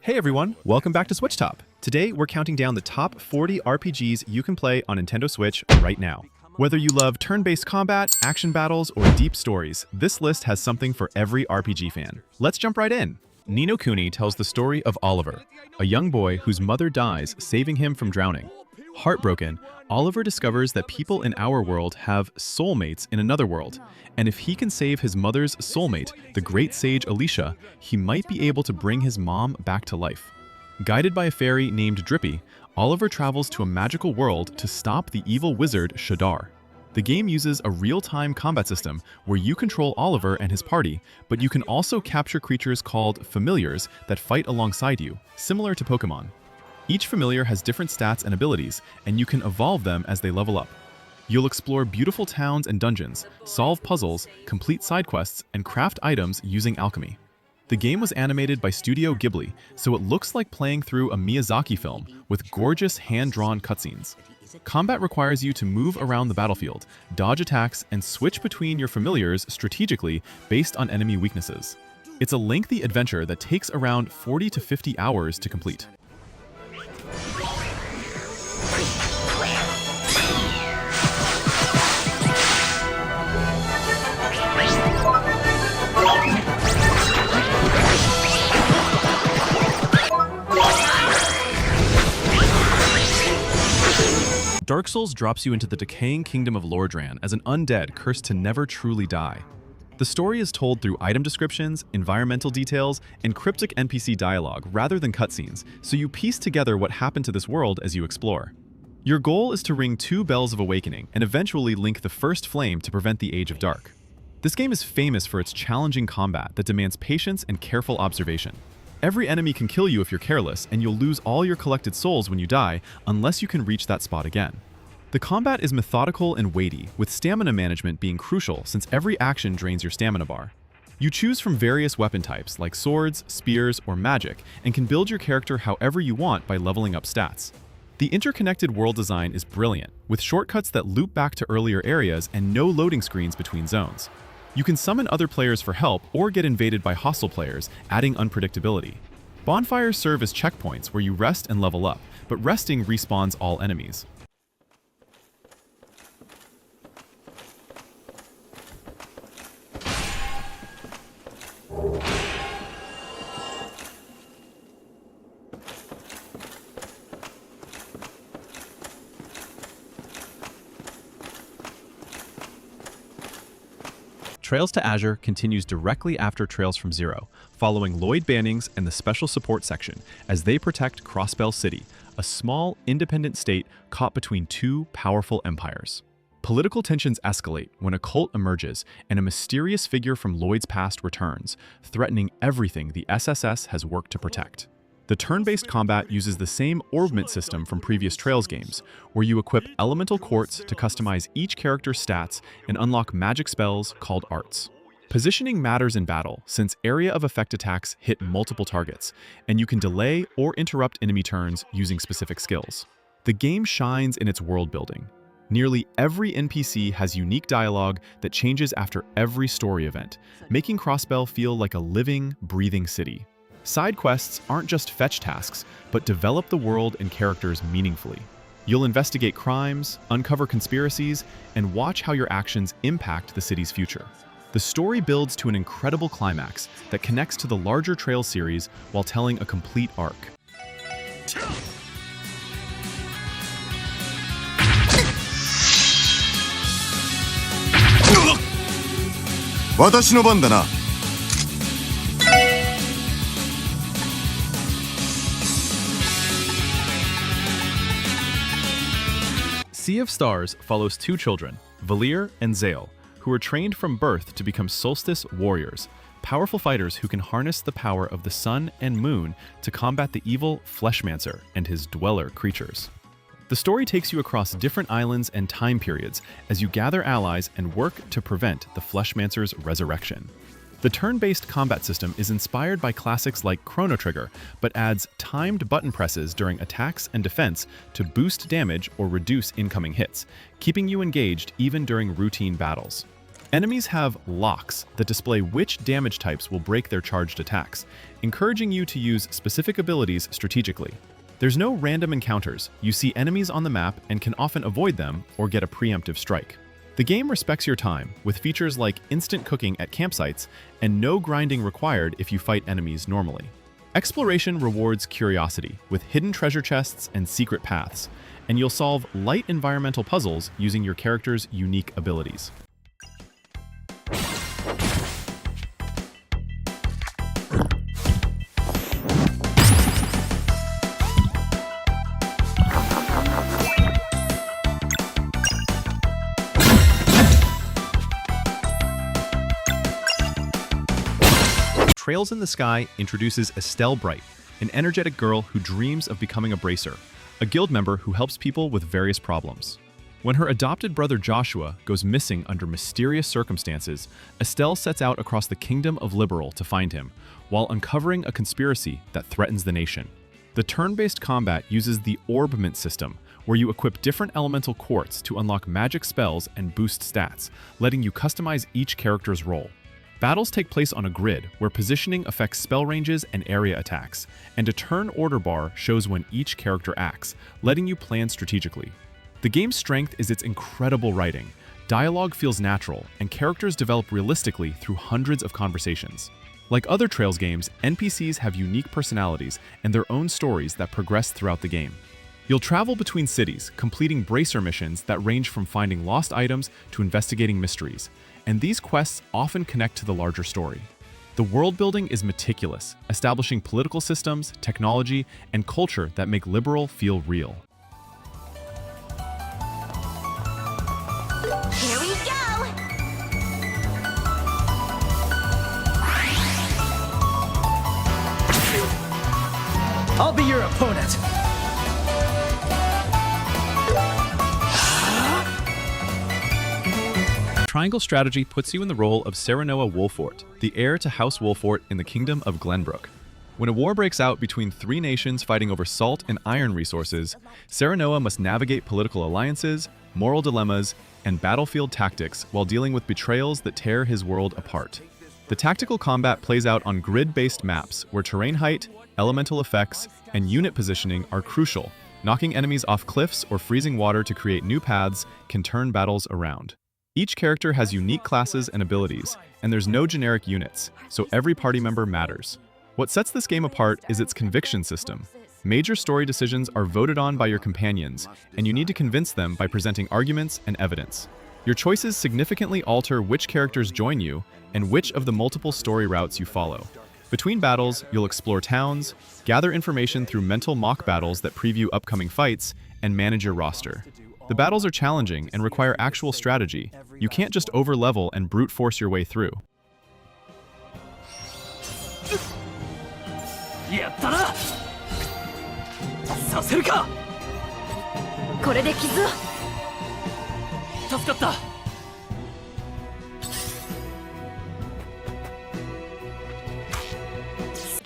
Hey everyone, welcome back to SwitchTop. Today we're counting down the top 40 RPGs you can play on Nintendo Switch right now. Whether you love turn-based combat, action battles, or deep stories, this list has something for every RPG fan. Let's jump right in. Ni no Kuni tells the story of Oliver, a young boy whose mother dies, saving him from drowning. Heartbroken, Oliver discovers that people in our world have soulmates in another world, and if he can save his mother's soulmate, the great sage Elysium, he might be able to bring his mom back to life. Guided by a fairy named Drippy, Oliver travels to a magical world to stop the evil wizard Shadar. The game uses a real-time combat system where you control Oliver and his party, but you can also capture creatures called familiars that fight alongside you, similar to Pokémon. Each familiar has different stats and abilities, and you can evolve them as they level up. You'll explore beautiful towns and dungeons, solve puzzles, complete side quests, and craft items using alchemy. The game was animated by Studio Ghibli, so it looks like playing through a Miyazaki film with gorgeous hand-drawn cutscenes. Combat requires you to move around the battlefield, dodge attacks, and switch between your familiars strategically based on enemy weaknesses. It's a lengthy adventure that takes around 40 to 50 hours to complete. Dark Souls drops you into the decaying kingdom of Lordran as an undead cursed to never truly die. The story is told through item descriptions, environmental details, and cryptic NPC dialogue rather than cutscenes, so you piece together what happened to this world as you explore. Your goal is to ring 2 bells of awakening and eventually link the first flame to prevent the Age of Dark. This game is famous for its challenging combat that demands patience and careful observation. Every enemy can kill you if you're careless, and you'll lose all your collected souls when you die unless you can reach that spot again. The combat is methodical and weighty, with stamina management being crucial since every action drains your stamina bar. You choose from various weapon types like swords, spears, or magic, and can build your character however you want by leveling up stats. The interconnected world design is brilliant, with shortcuts that loop back to earlier areas and no loading screens between zones. You can summon other players for help or get invaded by hostile players, adding unpredictability. Bonfires serve as checkpoints where you rest and level up, but resting respawns all enemies. Trails to Azure continues directly after Trails from Zero, following Lloyd Bannings and the Special Support Section as they protect Crossbell City, a small, independent state caught between 2 powerful empires. Political tensions escalate when a cult emerges and a mysterious figure from Lloyd's past returns, threatening everything the SSS has worked to protect. The turn-based combat uses the same orbment system from previous Trails games, where you equip elemental quartz to customize each character's stats and unlock magic spells called arts. Positioning matters in battle, since area of effect attacks hit multiple targets, and you can delay or interrupt enemy turns using specific skills. The game shines in its world building. Nearly every NPC has unique dialogue that changes after every story event, making Crossbell feel like a living, breathing city. Side quests aren't just fetch tasks, but develop the world and characters meaningfully. You'll investigate crimes, uncover conspiracies, and watch how your actions impact the city's future. The story builds to an incredible climax that connects to the larger Trails series while telling a complete arc. 私の番だな。Sea of Stars follows 2 children, Valir and Zale, who are trained from birth to become Solstice warriors, powerful fighters who can harness the power of the sun and moon to combat the evil Fleshmancer and his dweller creatures. The story takes you across different islands and time periods as you gather allies and work to prevent the Fleshmancer's resurrection. The turn-based combat system is inspired by classics like Chrono Trigger, but adds timed button presses during attacks and defense to boost damage or reduce incoming hits, keeping you engaged even during routine battles. Enemies have locks that display which damage types will break their charged attacks, encouraging you to use specific abilities strategically. There's no random encounters. You see enemies on the map and can often avoid them or get a preemptive strike. The game respects your time, with features like instant cooking at campsites and no grinding required if you fight enemies normally. Exploration rewards curiosity, with hidden treasure chests and secret paths, and you'll solve light environmental puzzles using your character's unique abilities. Trails in the Sky introduces Estelle Bright, an energetic girl who dreams of becoming a bracer, a guild member who helps people with various problems. When her adopted brother Joshua goes missing under mysterious circumstances, Estelle sets out across the kingdom of Liberal to find him, while uncovering a conspiracy that threatens the nation. The turn-based combat uses the Orbment system, where you equip different elemental quartz to unlock magic spells and boost stats, letting you customize each character's role. Battles take place on a grid, where positioning affects spell ranges and area attacks, and a turn order bar shows when each character acts, letting you plan strategically. The game's strength is its incredible writing. Dialogue feels natural, and characters develop realistically through hundreds of conversations. Like other Trails games, NPCs have unique personalities and their own stories that progress throughout the game. You'll travel between cities, completing bracer missions that range from finding lost items to investigating mysteries, and these quests often connect to the larger story. The world building is meticulous, establishing political systems, technology, and culture that make Liberal feel real. Here we go! I'll be your opponent. Triangle strategy puts you in the role of Serenoa Wolfort, the heir to House Wolfort in the Kingdom of Glenbrook. When a war breaks out between three nations fighting over salt and iron resources, Serenoa must navigate political alliances, moral dilemmas, and battlefield tactics while dealing with betrayals that tear his world apart. The tactical combat plays out on grid-based maps where terrain height, elemental effects, and unit positioning are crucial. Knocking enemies off cliffs or freezing water to create new paths can turn battles around. Each character has unique classes and abilities, and there's no generic units, so every party member matters. What sets this game apart is its conviction system. Major story decisions are voted on by your companions, and you need to convince them by presenting arguments and evidence. Your choices significantly alter which characters join you and which of the multiple story routes you follow. Between battles, you'll explore towns, gather information through mental mock battles that preview upcoming fights, and manage your roster. The battles are challenging and require actual strategy. You can't just overlevel and brute force your way through. やったな。させるか。これで傷を。助かった。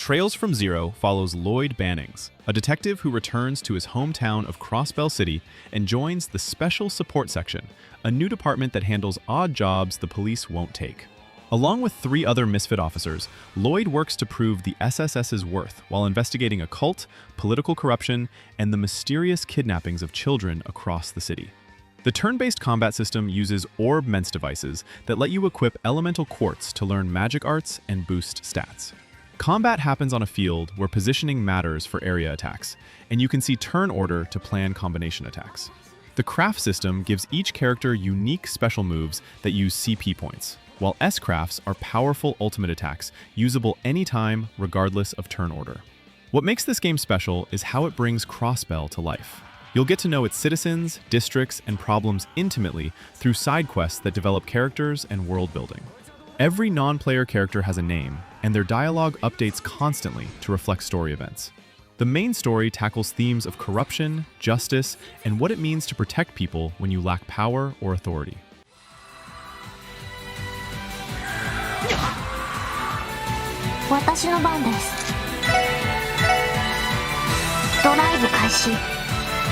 Trails from Zero follows Lloyd Bannings, a detective who returns to his hometown of Crossbell City and joins the Special Support Section, a new department that handles odd jobs the police won't take. Along with three other misfit officers, Lloyd works to prove the SSS's worth while investigating a cult, political corruption, and the mysterious kidnappings of children across the city. The turn-based combat system uses Orbment devices that let you equip elemental quartz to learn magic arts and boost stats. Combat happens on a field where positioning matters for area attacks, and you can see turn order to plan combination attacks. The craft system gives each character unique special moves that use CP points, while S-crafts are powerful ultimate attacks, usable anytime, regardless of turn order. What makes this game special is how it brings Crossbell to life. You'll get to know its citizens, districts, and problems intimately through side quests that develop characters and world building. Every non-player character has a name, and their dialogue updates constantly to reflect story events. The main story tackles themes of corruption, justice, and what it means to protect people when you lack power or authority. 私の番です。ドライブ開始。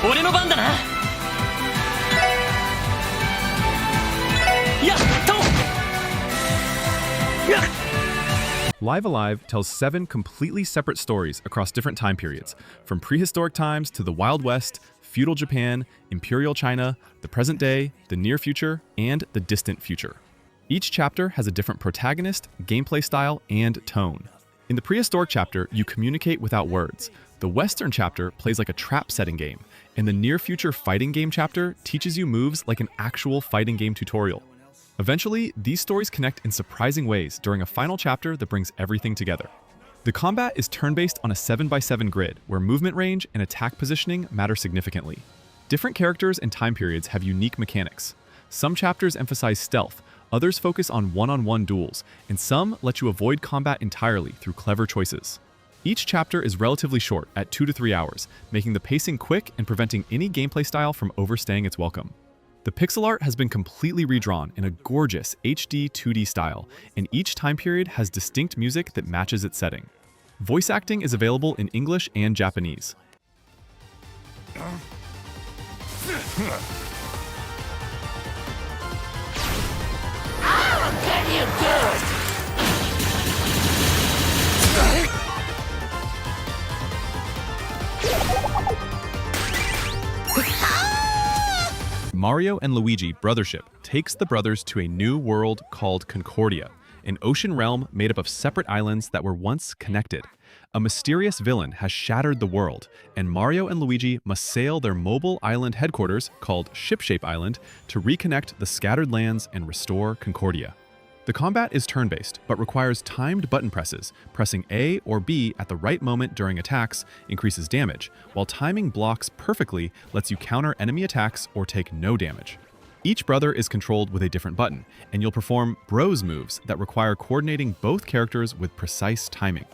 俺の番だな。やっと。Live Alive tells 7 completely separate stories across different time periods, from prehistoric times to the Wild West, feudal Japan, Imperial China, the present day, the near future, and the distant future. Each chapter has a different protagonist, gameplay style, and tone. In the prehistoric chapter, you communicate without words. The Western chapter plays like a trap-setting game, and the near-future fighting game chapter teaches you moves like an actual fighting game tutorial. Eventually, these stories connect in surprising ways during a final chapter that brings everything together. The combat is turn-based on a 7x7 grid, where movement range and attack positioning matter significantly. Different characters and time periods have unique mechanics. Some chapters emphasize stealth, others focus on one-on-one duels, and some let you avoid combat entirely through clever choices. Each chapter is relatively short, at 2 to 3 hours, making the pacing quick and preventing any gameplay style from overstaying its welcome. The pixel art has been completely redrawn in a gorgeous HD 2D style, and each time period has distinct music that matches its setting. Voice acting is available in English and Japanese. Mario and Luigi Brothership takes the brothers to a new world called Concordia, an ocean realm made up of separate islands that were once connected. A mysterious villain has shattered the world, and Mario and Luigi must sail their mobile island headquarters, called Shipshape Island, to reconnect the scattered lands and restore Concordia. The combat is turn-based, but requires timed button presses. Pressing A or B at the right moment during attacks increases damage, while timing blocks perfectly lets you counter enemy attacks or take no damage. Each brother is controlled with a different button, and you'll perform bros moves that require coordinating both characters with precise timing.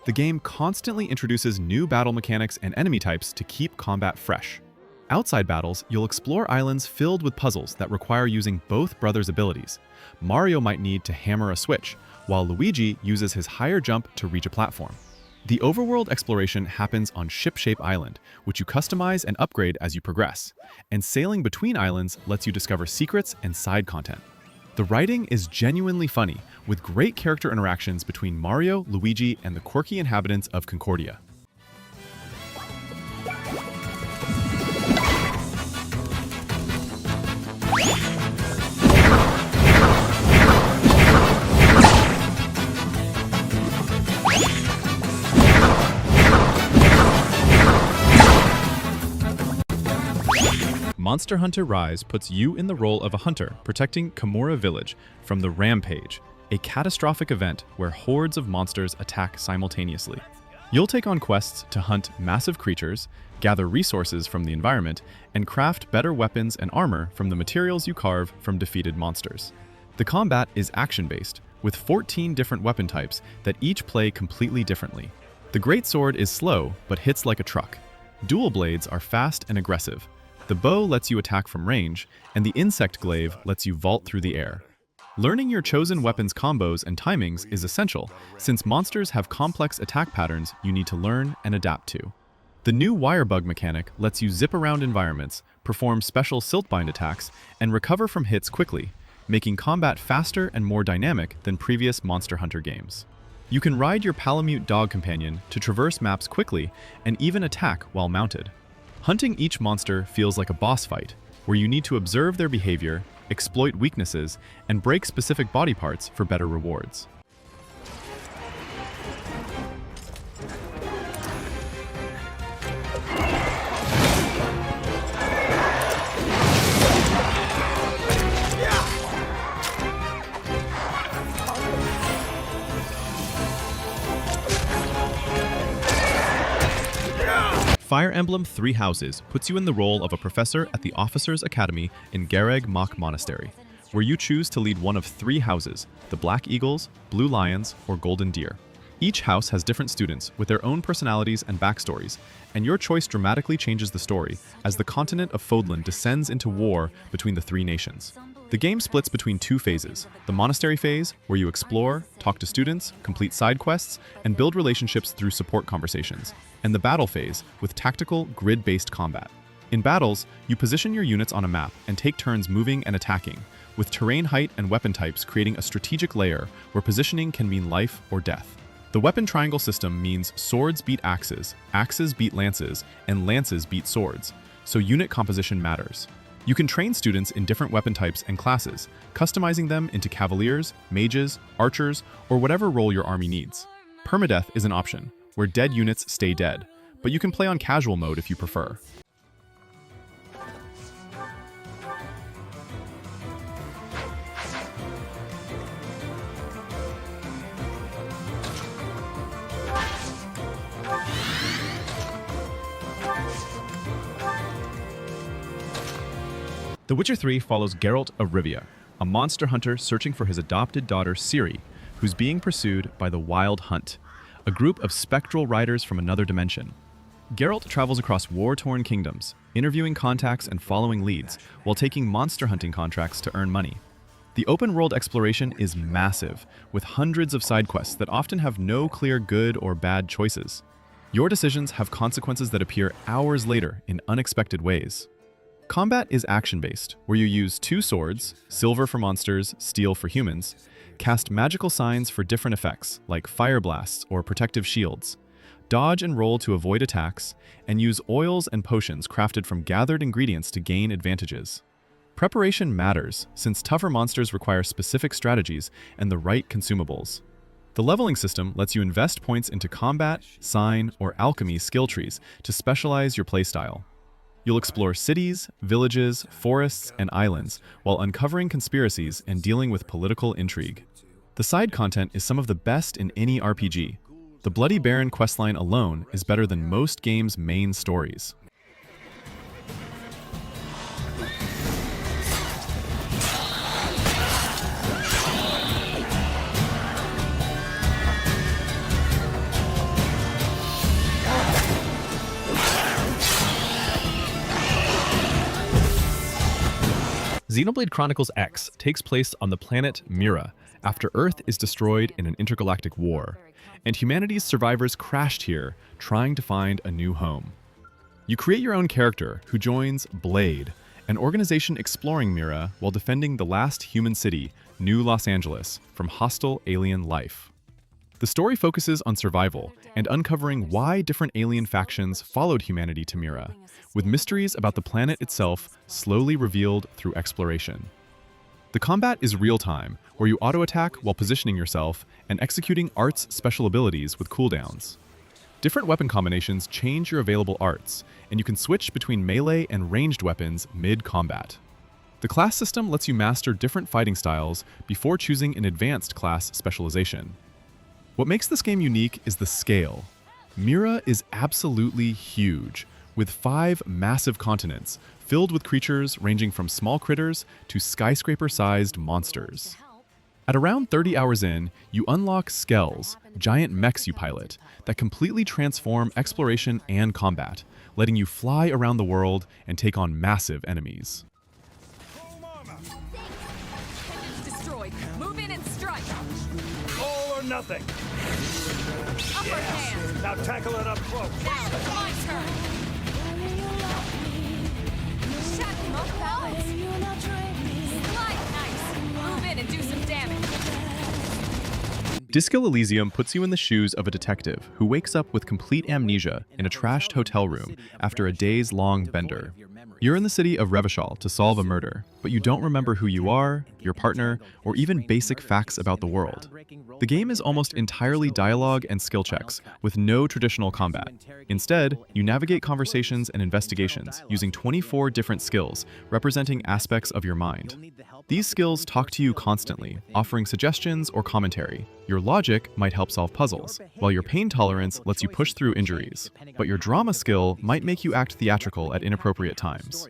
The game constantly introduces new battle mechanics and enemy types to keep combat fresh. Outside battles, you'll explore islands filled with puzzles that require using both brothers' abilities. Mario might need to hammer a switch, while Luigi uses his higher jump to reach a platform. The overworld exploration happens on Shipshape Island, which you customize and upgrade as you progress, and sailing between islands lets you discover secrets and side content. The writing is genuinely funny, with great character interactions between Mario, Luigi, and the quirky inhabitants of Concordia. Monster Hunter Rise puts you in the role of a hunter protecting Kimura Village from the Rampage, a catastrophic event where hordes of monsters attack simultaneously. You'll take on quests to hunt massive creatures, gather resources from the environment, and craft better weapons and armor from the materials you carve from defeated monsters. The combat is action-based, with 14 different weapon types that each play completely differently. The greatsword is slow, but hits like a truck. Dual blades are fast and aggressive. The bow lets you attack from range, and the insect glaive lets you vault through the air. Learning your chosen weapons combos and timings is essential, since monsters have complex attack patterns you need to learn and adapt to. The new wire bug mechanic lets you zip around environments, perform special siltbind attacks, and recover from hits quickly, making combat faster and more dynamic than previous Monster Hunter games. You can ride your Palamute dog companion to traverse maps quickly and even attack while mounted. Hunting each monster feels like a boss fight, where you need to observe their behavior, exploit weaknesses, and break specific body parts for better rewards. Fire Emblem Three Houses puts you in the role of a professor at the Officers' Academy in Gareg Mach Monastery, where you choose to lead one of 3 houses, the Black Eagles, Blue Lions, or Golden Deer. Each house has different students with their own personalities and backstories, and your choice dramatically changes the story as the continent of Fodlan descends into war between the 3 nations. The game splits between 2 phases: the monastery phase, where you explore, talk to students, complete side quests, and build relationships through support conversations, and the battle phase, with tactical, grid-based combat. In battles, you position your units on a map and take turns moving and attacking, with terrain height and weapon types creating a strategic layer where positioning can mean life or death. The weapon triangle system means swords beat axes, axes beat lances, and lances beat swords, so unit composition matters. You can train students in different weapon types and classes, customizing them into cavaliers, mages, archers, or whatever role your army needs. Permadeath is an option, where dead units stay dead, but you can play on casual mode if you prefer. The Witcher 3 follows Geralt of Rivia, a monster hunter searching for his adopted daughter Ciri, who's being pursued by the Wild Hunt, a group of spectral riders from another dimension. Geralt travels across war-torn kingdoms, interviewing contacts and following leads, while taking monster hunting contracts to earn money. The open-world exploration is massive, with hundreds of side quests that often have no clear good or bad choices. Your decisions have consequences that appear hours later in unexpected ways. Combat is action-based, where you use 2 swords, silver for monsters, steel for humans, cast magical signs for different effects, like fire blasts or protective shields, dodge and roll to avoid attacks, and use oils and potions crafted from gathered ingredients to gain advantages. Preparation matters, since tougher monsters require specific strategies and the right consumables. The leveling system lets you invest points into combat, sign, or alchemy skill trees to specialize your playstyle. You'll explore cities, villages, forests, and islands while uncovering conspiracies and dealing with political intrigue. The side content is some of the best in any RPG. The Bloody Baron questline alone is better than most games' main stories. Xenoblade Chronicles X takes place on the planet Mira after Earth is destroyed in an intergalactic war, and humanity's survivors crashed here trying to find a new home. You create your own character who joins Blade, an organization exploring Mira while defending the last human city, New Los Angeles, from hostile alien life. The story focuses on survival and uncovering why different alien factions followed humanity to Mira, with mysteries about the planet itself slowly revealed through exploration. The combat is real-time, where you auto-attack while positioning yourself and executing arts special abilities with cooldowns. Different weapon combinations change your available arts, and you can switch between melee and ranged weapons mid-combat. The class system lets you master different fighting styles before choosing an advanced class specialization. What makes this game unique is the scale. Mira is absolutely huge, with 5 massive continents filled with creatures ranging from small critters to skyscraper-sized monsters. At around 30 hours in, you unlock Skells, giant mechs you pilot, that completely transform exploration and combat, letting you fly around the world and take on massive enemies. Destroyed. Move in and strike. All or nothing. Upper hand. Now tackle it up close. Now it's my turn. Shut him off balance. Slide nice. Move in and do some damage. Disco Elysium puts you in the shoes of a detective who wakes up with complete amnesia in a trashed hotel room after a days-long bender. You're in the city of Revachol to solve a murder, but you don't remember who you are, your partner, or even basic facts about the world. The game is almost entirely dialogue and skill checks, with no traditional combat. Instead, you navigate conversations and investigations using 24 different skills representing aspects of your mind. These skills talk to you constantly, offering suggestions or commentary. Your logic might help solve puzzles, while your pain tolerance lets you push through injuries. But your drama skill might make you act theatrical at inappropriate times.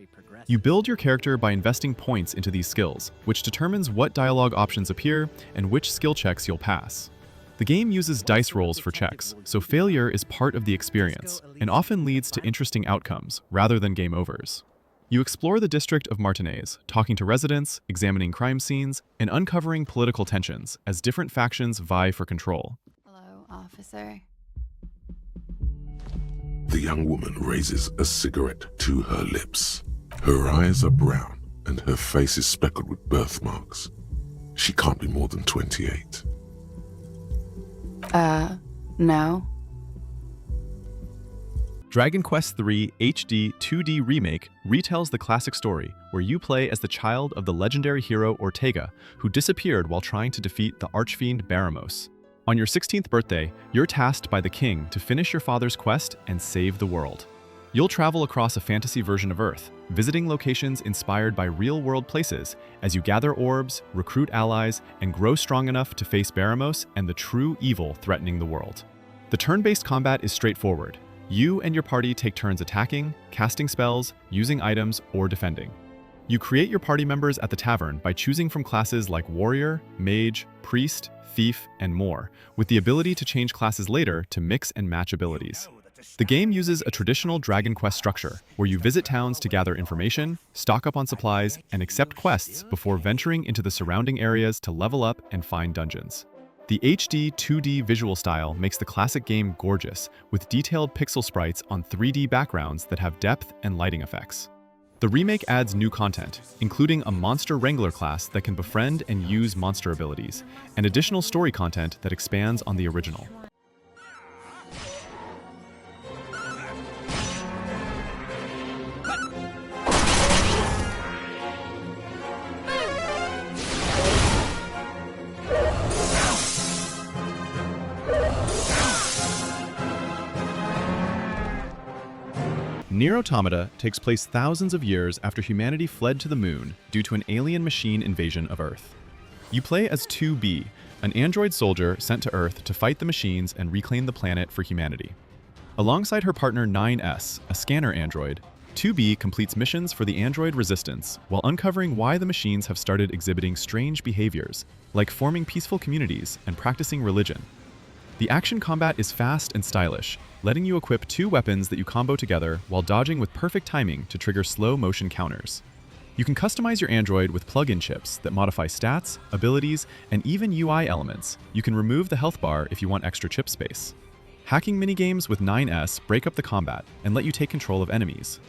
You build your character by investing points into these skills, which determines what dialogue options appear and which skill checks you'll pass. The game uses dice rolls for checks, so failure is part of the experience, and often leads to interesting outcomes, rather than game overs. You explore the district of Martinez, talking to residents, examining crime scenes, and uncovering political tensions as different factions vie for control. Hello, officer. The young woman raises a cigarette to her lips. Her eyes are brown and her face is speckled with birthmarks. She can't be more than 28. No. Dragon Quest III HD 2D Remake retells the classic story where you play as the child of the legendary hero Ortega, who disappeared while trying to defeat the archfiend Baramos. On your 16th birthday, you're tasked by the king to finish your father's quest and save the world. You'll travel across a fantasy version of Earth, visiting locations inspired by real-world places as you gather orbs, recruit allies, and grow strong enough to face Baramos and the true evil threatening the world. The turn-based combat is straightforward. You and your party take turns attacking, casting spells, using items, or defending. You create your party members at the tavern by choosing from classes like warrior, mage, priest, thief, and more, with the ability to change classes later to mix and match abilities. The game uses a traditional Dragon Quest structure, where you visit towns to gather information, stock up on supplies, and accept quests before venturing into the surrounding areas to level up and find dungeons. The HD 2D visual style makes the classic game gorgeous, with detailed pixel sprites on 3D backgrounds that have depth and lighting effects. The remake adds new content, including a Monster Wrangler class that can befriend and use monster abilities, and additional story content that expands on the original. NieR Automata takes place thousands of years after humanity fled to the moon due to an alien machine invasion of Earth. You play as 2B, an android soldier sent to Earth to fight the machines and reclaim the planet for humanity. Alongside her partner 9S, a scanner android, 2B completes missions for the android resistance while uncovering why the machines have started exhibiting strange behaviors, like forming peaceful communities and practicing religion. The action combat is fast and stylish, letting you equip 2 weapons that you combo together while dodging with perfect timing to trigger slow-motion counters. You can customize your android with plug-in chips that modify stats, abilities, and even UI elements. You can remove the health bar if you want extra chip space. Hacking minigames with 9S break up the combat and let you take control of enemies.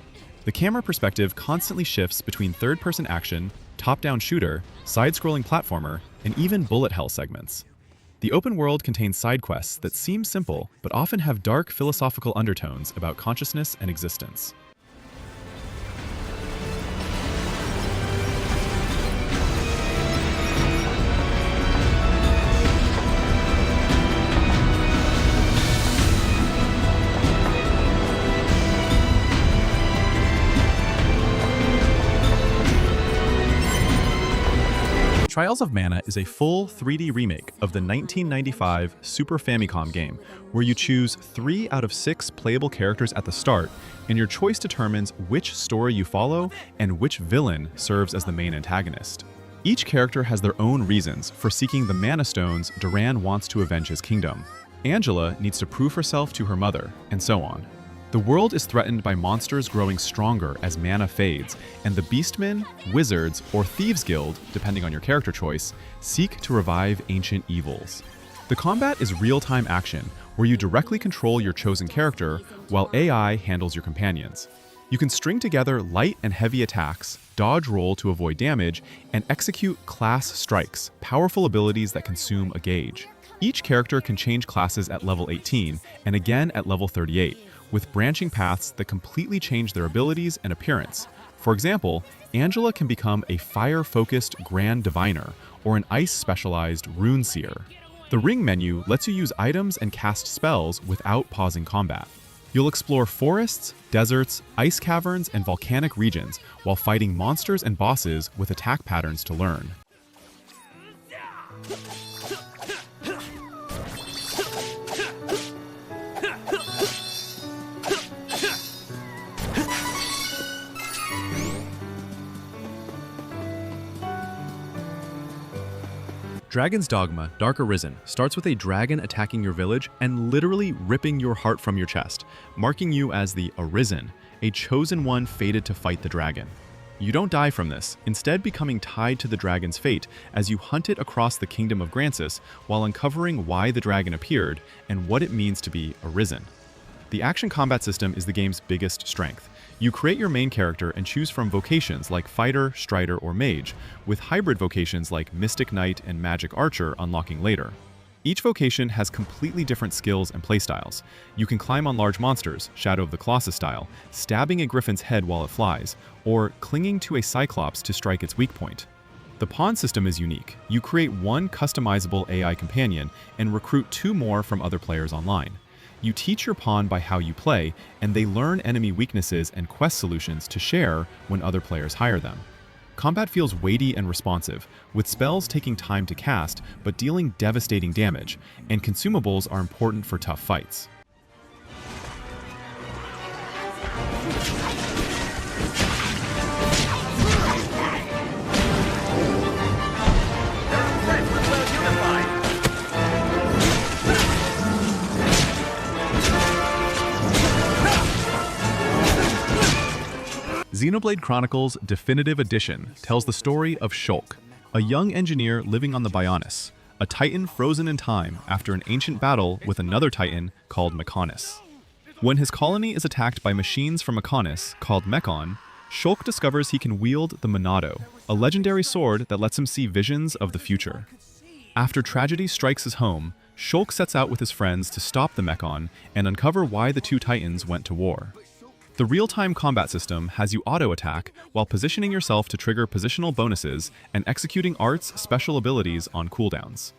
The camera perspective constantly shifts between third-person action, top-down shooter, side-scrolling platformer, and even bullet hell segments. The open world contains side quests that seem simple, but often have dark philosophical undertones about consciousness and existence. Trials of Mana is a full 3D remake of the 1995 Super Famicom game, where you choose 3 out of 6 playable characters at the start, and your choice determines which story you follow and which villain serves as the main antagonist. Each character has their own reasons for seeking the Mana Stones Duran wants to avenge his kingdom. Angela needs to prove herself to her mother, and so on. The world is threatened by monsters growing stronger as mana fades, and the Beastmen, Wizards, or Thieves Guild, depending on your character choice, seek to revive ancient evils. The combat is real-time action, where you directly control your chosen character, while AI handles your companions. You can string together light and heavy attacks, dodge roll to avoid damage, and execute class strikes, powerful abilities that consume a gauge. Each character can change classes at level 18, and again at level 38, with branching paths that completely change their abilities and appearance. For example, Angela can become a fire-focused Grand Diviner or an ice-specialized Rune Seer. The Ring menu lets you use items and cast spells without pausing combat. You'll explore forests, deserts, ice caverns, and volcanic regions while fighting monsters and bosses with attack patterns to learn. Dragon's Dogma, Dark Arisen, starts with a dragon attacking your village and literally ripping your heart from your chest, marking you as the Arisen, a chosen one fated to fight the dragon. You don't die from this, instead becoming tied to the dragon's fate as you hunt it across the kingdom of Grancis while uncovering why the dragon appeared and what it means to be Arisen. The action combat system is the game's biggest strength. You create your main character and choose from vocations like Fighter, Strider, or Mage, with hybrid vocations like Mystic Knight and Magic Archer unlocking later. Each vocation has completely different skills and playstyles. You can climb on large monsters, Shadow of the Colossus style, stabbing a griffin's head while it flies, or clinging to a Cyclops to strike its weak point. The pawn system is unique. You create one customizable AI companion and recruit 2 more from other players online. You teach your pawn by how you play, and they learn enemy weaknesses and quest solutions to share when other players hire them. Combat feels weighty and responsive, with spells taking time to cast but dealing devastating damage, and consumables are important for tough fights. Xenoblade Chronicles Definitive Edition tells the story of Shulk, a young engineer living on the Bionis, a titan frozen in time after an ancient battle with another titan called Mechonis. When his colony is attacked by machines from Mechonis called Mechon, Shulk discovers he can wield the Monado, a legendary sword that lets him see visions of the future. After tragedy strikes his home, Shulk sets out with his friends to stop the Mechon and uncover why the 2 titans went to war. The real-time combat system has you auto-attack while positioning yourself to trigger positional bonuses and executing Art's special abilities on cooldowns.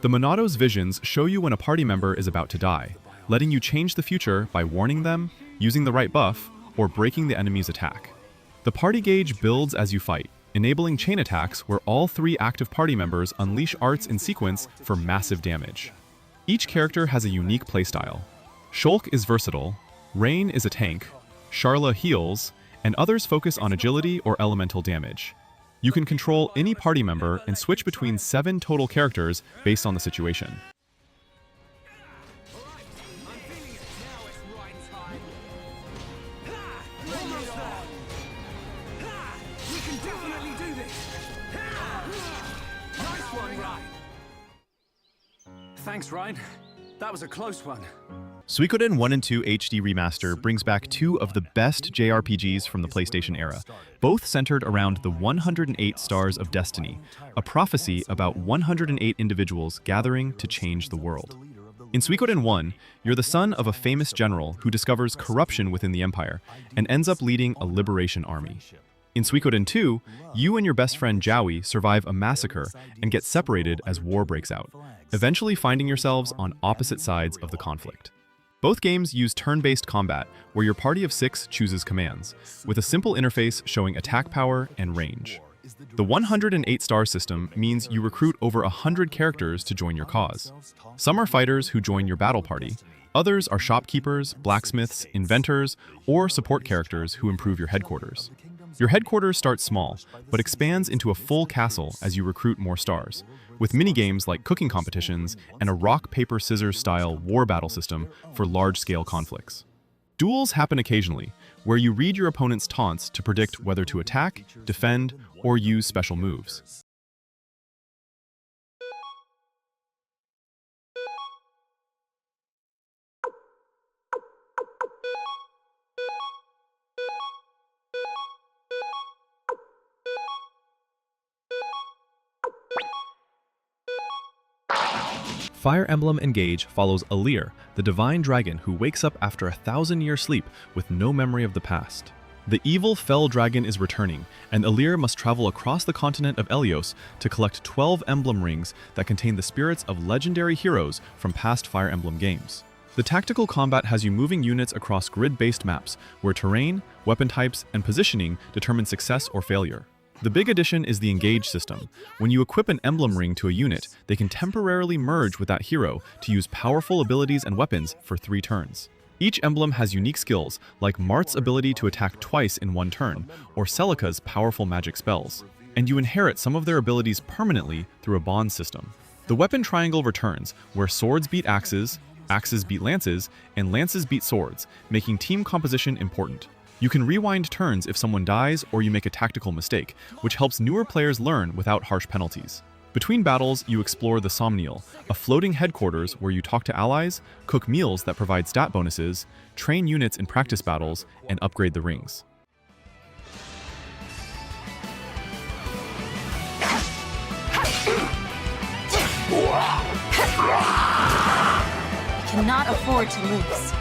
The Monado's visions show you when a party member is about to die, letting you change the future by warning them, using the right buff, or breaking the enemy's attack. The party gauge builds as you fight, enabling chain attacks where all 3 active party members unleash Arts in sequence for massive damage. Each character has a unique playstyle. Shulk is versatile, Rain is a tank, Sharla heals, and others focus on agility or elemental damage. You can control any party member and switch between 7 total characters based on the situation. Thanks, Ryan. That was a close one. Suikoden 1 and 2 HD Remaster brings back 2 of the best JRPGs from the PlayStation era, both centered around the 108 Stars of Destiny, a prophecy about 108 individuals gathering to change the world. In Suikoden 1, you're the son of a famous general who discovers corruption within the Empire and ends up leading a liberation army. In Suikoden 2, you and your best friend Jowie survive a massacre and get separated as war breaks out, eventually finding yourselves on opposite sides of the conflict. Both games use turn-based combat, where your party of 6 chooses commands, with a simple interface showing attack power and range. The 108-star system means you recruit over 100 characters to join your cause. Some are fighters who join your battle party, others are shopkeepers, blacksmiths, inventors, or support characters who improve your headquarters. Your headquarters starts small, but expands into a full castle as you recruit more stars, with minigames like cooking competitions and a rock-paper-scissors style war battle system for large-scale conflicts. Duels happen occasionally, where you read your opponent's taunts to predict whether to attack, defend, or use special moves. Fire Emblem Engage follows Elysium, the divine dragon who wakes up after a 1,000-year sleep with no memory of the past. The evil fell dragon is returning, and Elysium must travel across the continent of Elyos to collect 12 emblem rings that contain the spirits of legendary heroes from past Fire Emblem games. The tactical combat has you moving units across grid-based maps, where terrain, weapon types, and positioning determine success or failure. The big addition is the Engage system. When you equip an emblem ring to a unit, they can temporarily merge with that hero to use powerful abilities and weapons for 3 turns. Each emblem has unique skills, like Mart's ability to attack twice in 1 turn, or Celica's powerful magic spells, and you inherit some of their abilities permanently through a bond system. The weapon triangle returns, where swords beat axes, axes beat lances, and lances beat swords, making team composition important. You can rewind turns if someone dies or you make a tactical mistake, which helps newer players learn without harsh penalties. Between battles, you explore the Somniel, a floating headquarters where you talk to allies, cook meals that provide stat bonuses, train units in practice battles, and upgrade the rings. I cannot afford to lose.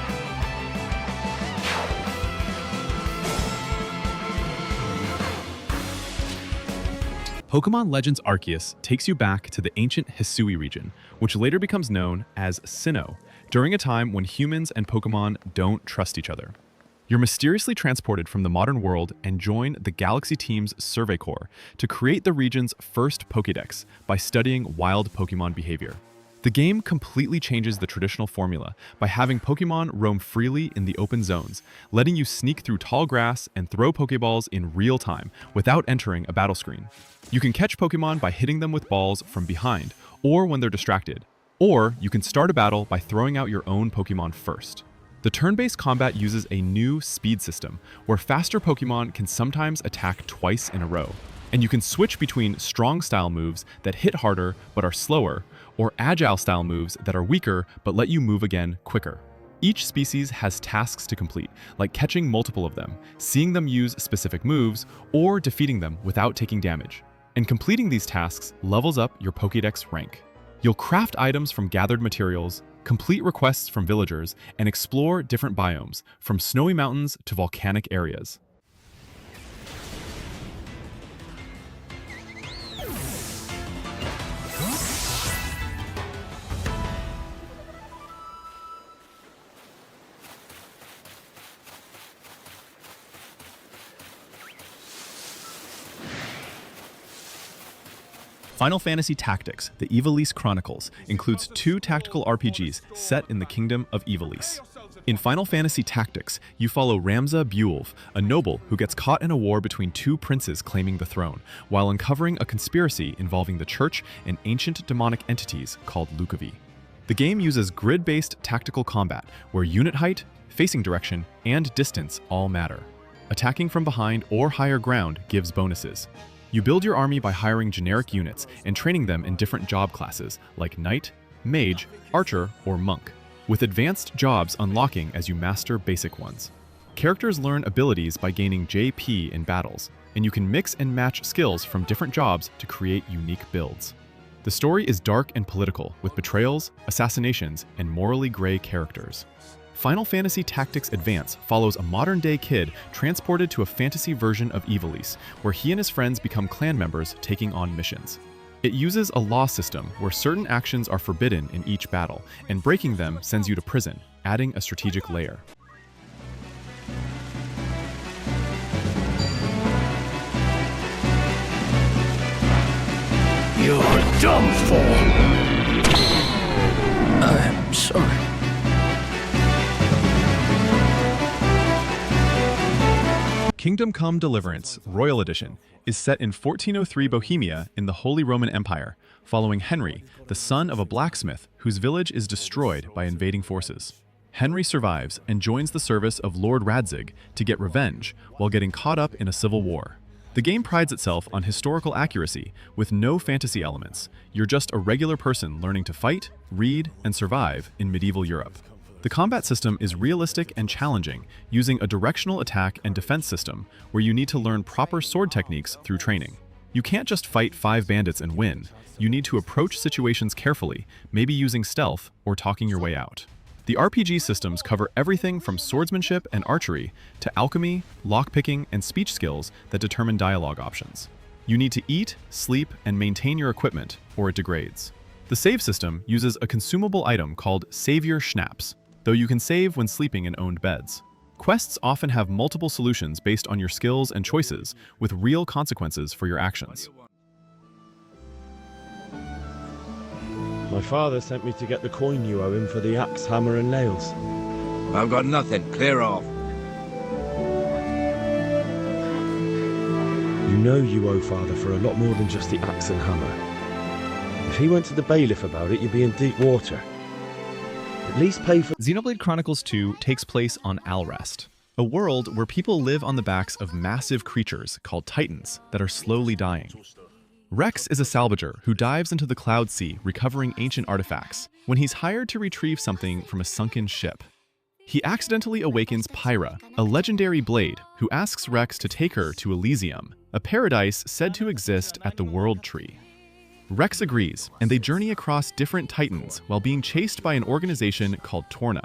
Pokémon Legends Arceus takes you back to the ancient Hisui region, which later becomes known as Sinnoh, during a time when humans and Pokémon don't trust each other. You're mysteriously transported from the modern world and join the Galaxy Team's Survey Corps to create the region's first Pokédex by studying wild Pokémon behavior. The game completely changes the traditional formula by having Pokémon roam freely in the open zones, letting you sneak through tall grass and throw Pokéballs in real time without entering a battle screen. You can catch Pokémon by hitting them with balls from behind or when they're distracted, or you can start a battle by throwing out your own Pokémon first. The turn-based combat uses a new speed system where faster Pokémon can sometimes attack twice in a row, and you can switch between strong style moves that hit harder but are slower, or agile style moves that are weaker but let you move again quicker. Each species has tasks to complete, like catching multiple of them, seeing them use specific moves, or defeating them without taking damage. And completing these tasks levels up your Pokédex rank. You'll craft items from gathered materials, complete requests from villagers, and explore different biomes, from snowy mountains to volcanic areas. Final Fantasy Tactics, the Ivalice Chronicles, includes 2 tactical RPGs set in the kingdom of Ivalice. In Final Fantasy Tactics, you follow Ramza Beowulf, a noble who gets caught in a war between 2 princes claiming the throne, while uncovering a conspiracy involving the church and ancient demonic entities called Lukavi. The game uses grid-based tactical combat, where unit height, facing direction, and distance all matter. Attacking from behind or higher ground gives bonuses. You build your army by hiring generic units and training them in different job classes like Knight, Mage, Archer, or Monk, with advanced jobs unlocking as you master basic ones. Characters learn abilities by gaining JP in battles, and you can mix and match skills from different jobs to create unique builds. The story is dark and political, with betrayals, assassinations, and morally gray characters. Final Fantasy Tactics Advance follows a modern-day kid transported to a fantasy version of Ivalice, where he and his friends become clan members taking on missions. It uses a law system where certain actions are forbidden in each battle, and breaking them sends you to prison, adding a strategic layer. You're done for. I'm sorry. Kingdom Come Deliverance, Royal Edition, is set in 1403 Bohemia in the Holy Roman Empire, following Henry, the son of a blacksmith whose village is destroyed by invading forces. Henry survives and joins the service of Lord Radzig to get revenge while getting caught up in a civil war. The game prides itself on historical accuracy, with no fantasy elements. You're just a regular person learning to fight, read, and survive in medieval Europe. The combat system is realistic and challenging, using a directional attack and defense system where you need to learn proper sword techniques through training. You can't just fight 5 bandits and win. You need to approach situations carefully, maybe using stealth or talking your way out. The RPG systems cover everything from swordsmanship and archery to alchemy, lockpicking, and speech skills that determine dialogue options. You need to eat, sleep, and maintain your equipment, or it degrades. The save system uses a consumable item called Savior Schnapps, though you can save when sleeping in owned beds. Quests often have multiple solutions based on your skills and choices, with real consequences for your actions. My father sent me to get the coin you owe him for the axe, hammer and nails. I've got nothing. Clear off. You know you owe father for a lot more than just the axe and hammer. If he went to the bailiff about it, you'd be in deep water. At least pay for... Xenoblade Chronicles 2 takes place on Alrest, a world where people live on the backs of massive creatures called Titans that are slowly dying. Rex is a salvager who dives into the Cloud Sea recovering ancient artifacts when he's hired to retrieve something from a sunken ship. He accidentally awakens Pyra, a legendary blade, who asks Rex to take her to Elysium, a paradise said to exist at the World Tree. Rex agrees, and they journey across different titans while being chased by an organization called Torna.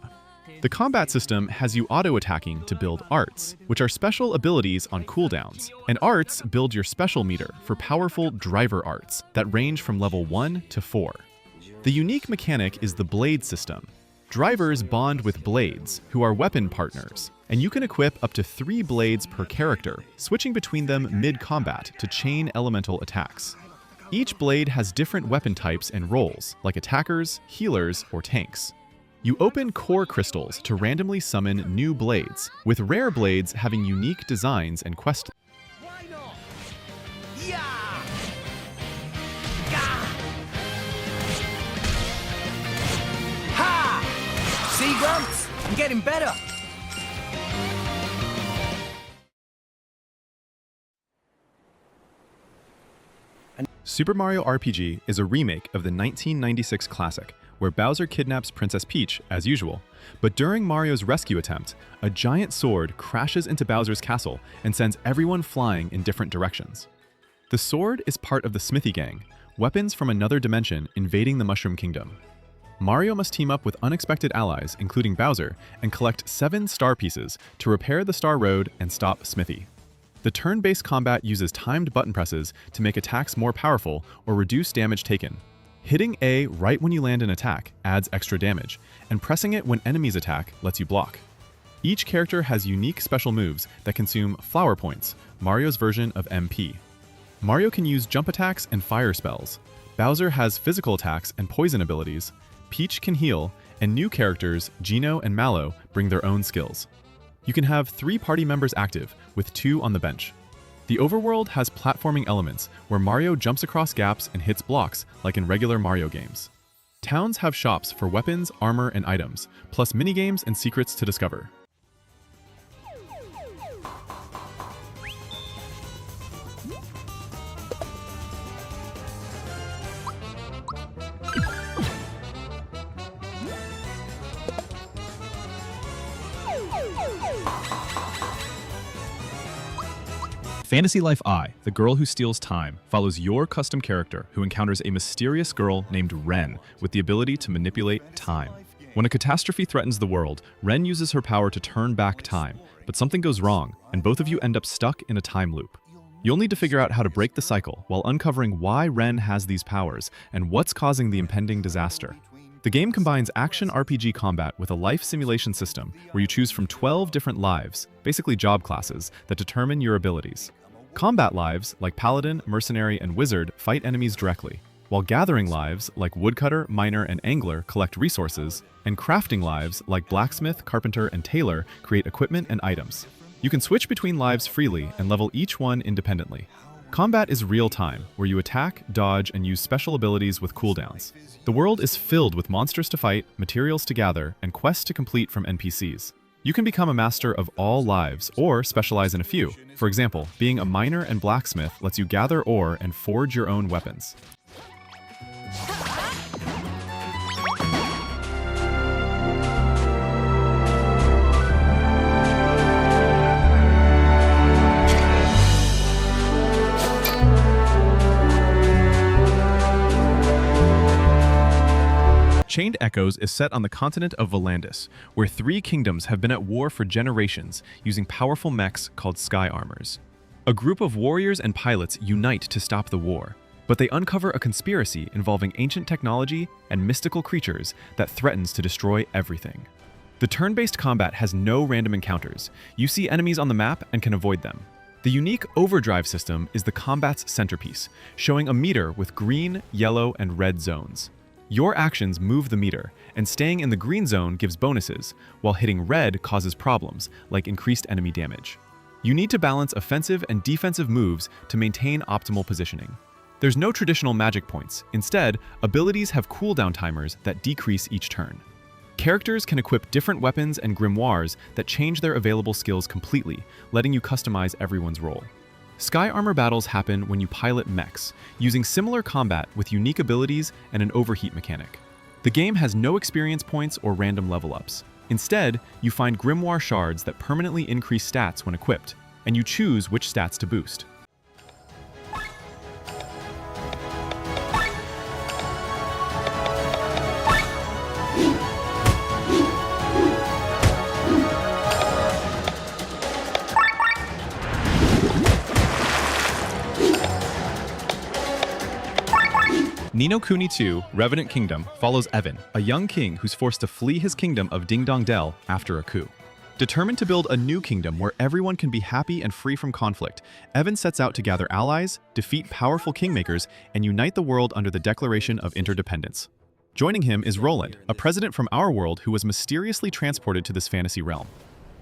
The combat system has you auto-attacking to build arts, which are special abilities on cooldowns, and arts build your special meter for powerful driver arts that range from level 1 to 4. The unique mechanic is the blade system. Drivers bond with blades, who are weapon partners, and you can equip up to 3 blades per character, switching between them mid-combat to chain elemental attacks. Each blade has different weapon types and roles, like attackers, healers, or tanks. You open core crystals to randomly summon new blades, with rare blades having unique designs and quest. See, Grumps? I'm getting better. Super Mario RPG is a remake of the 1996 classic, where Bowser kidnaps Princess Peach, as usual. But during Mario's rescue attempt, a giant sword crashes into Bowser's castle and sends everyone flying in different directions. The sword is part of the Smithy Gang, weapons from another dimension invading the Mushroom Kingdom. Mario must team up with unexpected allies, including Bowser, and collect 7 star pieces to repair the Star Road and stop Smithy. The turn-based combat uses timed button presses to make attacks more powerful or reduce damage taken. Hitting A right when you land an attack adds extra damage, and pressing it when enemies attack lets you block. Each character has unique special moves that consume flower points, Mario's version of MP. Mario can use jump attacks and fire spells. Bowser has physical attacks and poison abilities. Peach can heal, and new characters, Geno and Mallow, bring their own skills. You can have 3 party members active, with 2 on the bench. The overworld has platforming elements, where Mario jumps across gaps and hits blocks, like in regular Mario games. Towns have shops for weapons, armor, and items, plus minigames and secrets to discover. Fantasy Life I, the girl who steals time, follows your custom character who encounters a mysterious girl named Ren with the ability to manipulate time. When a catastrophe threatens the world, Ren uses her power to turn back time, but something goes wrong, and both of you end up stuck in a time loop. You'll need to figure out how to break the cycle while uncovering why Ren has these powers and what's causing the impending disaster. The game combines action RPG combat with a life simulation system where you choose from 12 different lives, basically job classes, that determine your abilities. Combat lives, like Paladin, Mercenary, and Wizard, fight enemies directly, while gathering lives, like Woodcutter, Miner, and Angler, collect resources, and crafting lives, like Blacksmith, Carpenter, and Tailor, create equipment and items. You can switch between lives freely and level each one independently. Combat is real-time, where you attack, dodge, and use special abilities with cooldowns. The world is filled with monsters to fight, materials to gather, and quests to complete from NPCs. You can become a master of all lives, or specialize in a few. For example, being a miner and blacksmith lets you gather ore and forge your own weapons. Chained Echoes is set on the continent of Volandis, where 3 kingdoms have been at war for generations using powerful mechs called Sky Armors. A group of warriors and pilots unite to stop the war, but they uncover a conspiracy involving ancient technology and mystical creatures that threatens to destroy everything. The turn-based combat has no random encounters. You see enemies on the map and can avoid them. The unique Overdrive system is the combat's centerpiece, showing a meter with green, yellow, and red zones. Your actions move the meter, and staying in the green zone gives bonuses, while hitting red causes problems, like increased enemy damage. You need to balance offensive and defensive moves to maintain optimal positioning. There's no traditional magic points. Instead, abilities have cooldown timers that decrease each turn. Characters can equip different weapons and grimoires that change their available skills completely, letting you customize everyone's role. Sky armor battles happen when you pilot mechs, using similar combat with unique abilities and an overheat mechanic. The game has no experience points or random level ups. Instead, you find grimoire shards that permanently increase stats when equipped, and you choose which stats to boost. Ni no Kuni 2, Revenant Kingdom, follows Evan, a young king who's forced to flee his kingdom of Ding Dong Dell after a coup. Determined to build a new kingdom where everyone can be happy and free from conflict, Evan sets out to gather allies, defeat powerful kingmakers, and unite the world under the Declaration of Interdependence. Joining him is Roland, a president from our world who was mysteriously transported to this fantasy realm.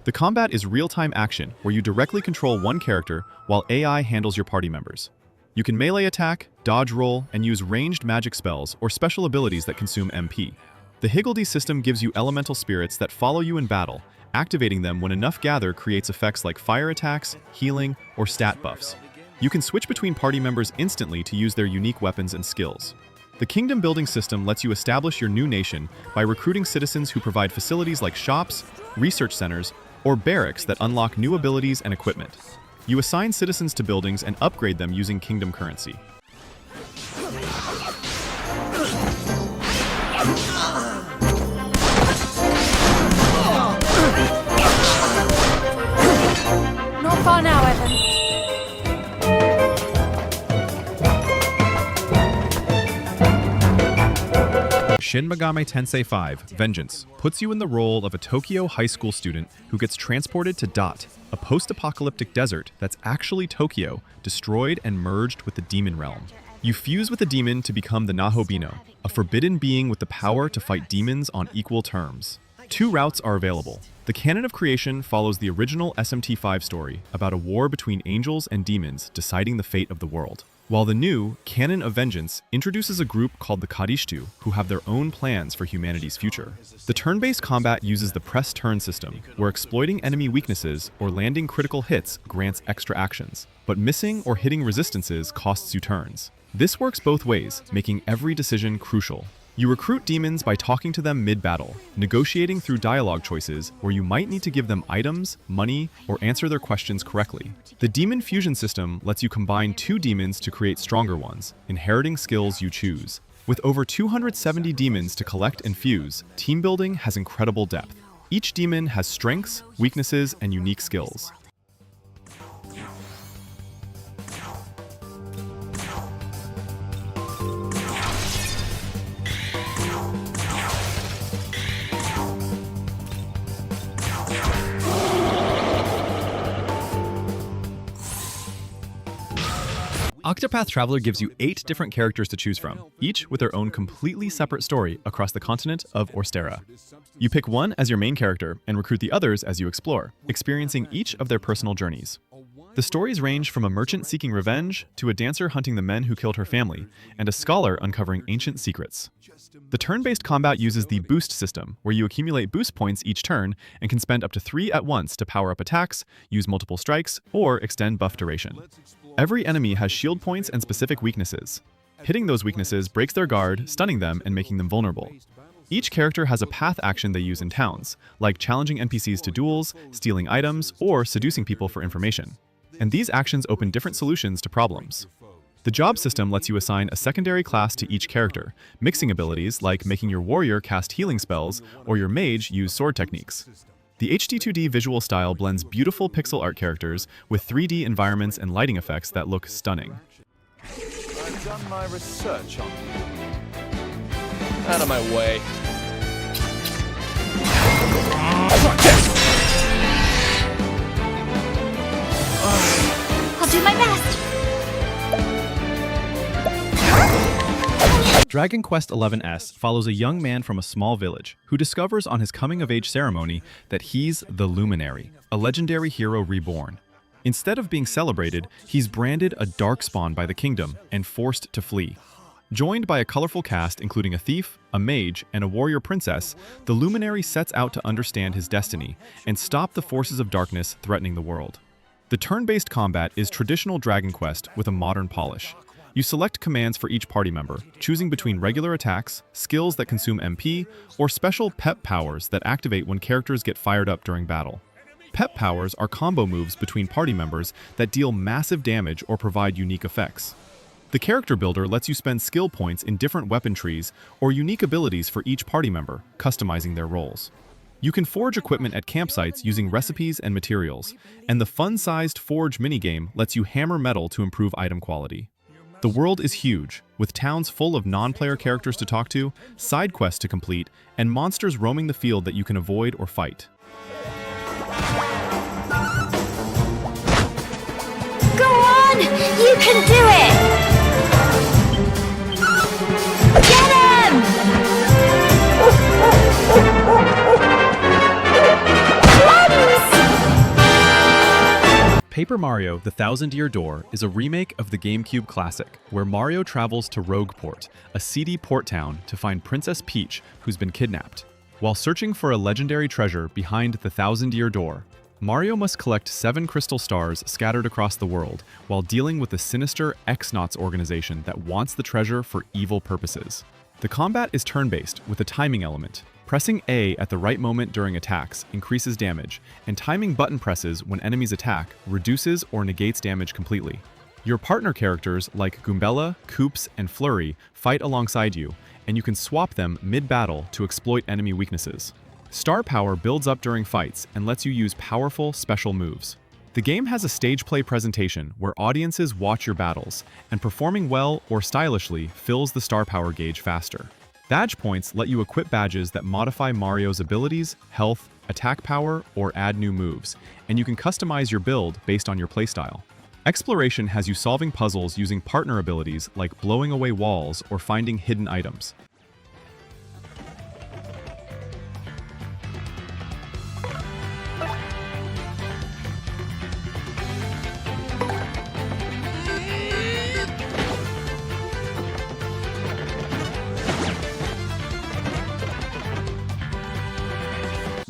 The combat is real-time action, where you directly control one character while AI handles your party members. You can melee attack, dodge roll, and use ranged magic spells or special abilities that consume MP. The Higgledy system gives you elemental spirits that follow you in battle. Activating them when enough gather creates effects like fire attacks, healing, or stat buffs. You can switch between party members instantly to use their unique weapons and skills. The kingdom building system lets you establish your new nation by recruiting citizens who provide facilities like shops, research centers, or barracks that unlock new abilities and equipment. You assign citizens to buildings and upgrade them using kingdom currency. Not far now, Evan. Shin Megami Tensei 5, Vengeance, puts you in the role of a Tokyo high school student who gets transported to Dot, a post-apocalyptic desert that's actually Tokyo, destroyed and merged with the demon realm. You fuse with a demon to become the Nahobino, a forbidden being with the power to fight demons on equal terms. Two routes are available. The Canon of Creation follows the original SMT5 story about a war between angels and demons deciding the fate of the world. While the new Canon of Vengeance introduces a group called the Kadishtu, who have their own plans for humanity's future. The turn-based combat uses the press turn system, where exploiting enemy weaknesses or landing critical hits grants extra actions, but missing or hitting resistances costs you turns. This works both ways, making every decision crucial. You recruit demons by talking to them mid-battle, negotiating through dialogue choices where you might need to give them items, money, or answer their questions correctly. The demon fusion system lets you combine two demons to create stronger ones, inheriting skills you choose. With over 270 demons to collect and fuse, team building has incredible depth. Each demon has strengths, weaknesses, and unique skills. Octopath Traveler gives you 8 different characters to choose from, each with their own completely separate story across the continent of Orstera. You pick one as your main character and recruit the others as you explore, experiencing each of their personal journeys. The stories range from a merchant seeking revenge to a dancer hunting the men who killed her family, and a scholar uncovering ancient secrets. The turn-based combat uses the boost system, where you accumulate boost points each turn and can spend up to 3 at once to power up attacks, use multiple strikes, or extend buff duration. Every enemy has shield points and specific weaknesses. Hitting those weaknesses breaks their guard, stunning them and making them vulnerable. Each character has a path action they use in towns, like challenging NPCs to duels, stealing items, or seducing people for information. And these actions open different solutions to problems. The job system lets you assign a secondary class to each character, mixing abilities like making your warrior cast healing spells or your mage use sword techniques. The HD2D visual style blends beautiful pixel art characters with 3D environments and lighting effects that look stunning. I've done my research on you. Out of my way. I'll do my best. Dragon Quest XI's follows a young man from a small village who discovers on his coming-of-age ceremony that he's the Luminary, a legendary hero reborn. Instead of being celebrated, he's branded a darkspawn by the kingdom and forced to flee. Joined by a colorful cast including a thief, a mage, and a warrior princess, the Luminary sets out to understand his destiny and stop the forces of darkness threatening the world. The turn-based combat is traditional Dragon Quest with a modern polish. You select commands for each party member, choosing between regular attacks, skills that consume MP, or special pep powers that activate when characters get fired up during battle. Pep powers are combo moves between party members that deal massive damage or provide unique effects. The character builder lets you spend skill points in different weapon trees or unique abilities for each party member, customizing their roles. You can forge equipment at campsites using recipes and materials, and the fun-sized Forge minigame lets you hammer metal to improve item quality. The world is huge, with towns full of non-player characters to talk to, side quests to complete, and monsters roaming the field that you can avoid or fight. Go on! You can do it! Get him! Paper Mario: The Thousand-Year Door is a remake of the GameCube classic, where Mario travels to Rogueport, a seedy port town, to find Princess Peach, who's been kidnapped. While searching for a legendary treasure behind the Thousand-Year Door, Mario must collect 7 crystal stars scattered across the world, while dealing with the sinister X-Nauts organization that wants the treasure for evil purposes. The combat is turn-based, with a timing element. Pressing A at the right moment during attacks increases damage, and timing button presses when enemies attack reduces or negates damage completely. Your partner characters like Goombella, Koops, and Flurry fight alongside you, and you can swap them mid-battle to exploit enemy weaknesses. Star power builds up during fights and lets you use powerful special moves. The game has a stage play presentation where audiences watch your battles, and performing well or stylishly fills the star power gauge faster. Badge points let you equip badges that modify Mario's abilities, health, attack power, or add new moves, and you can customize your build based on your playstyle. Exploration has you solving puzzles using partner abilities like blowing away walls or finding hidden items.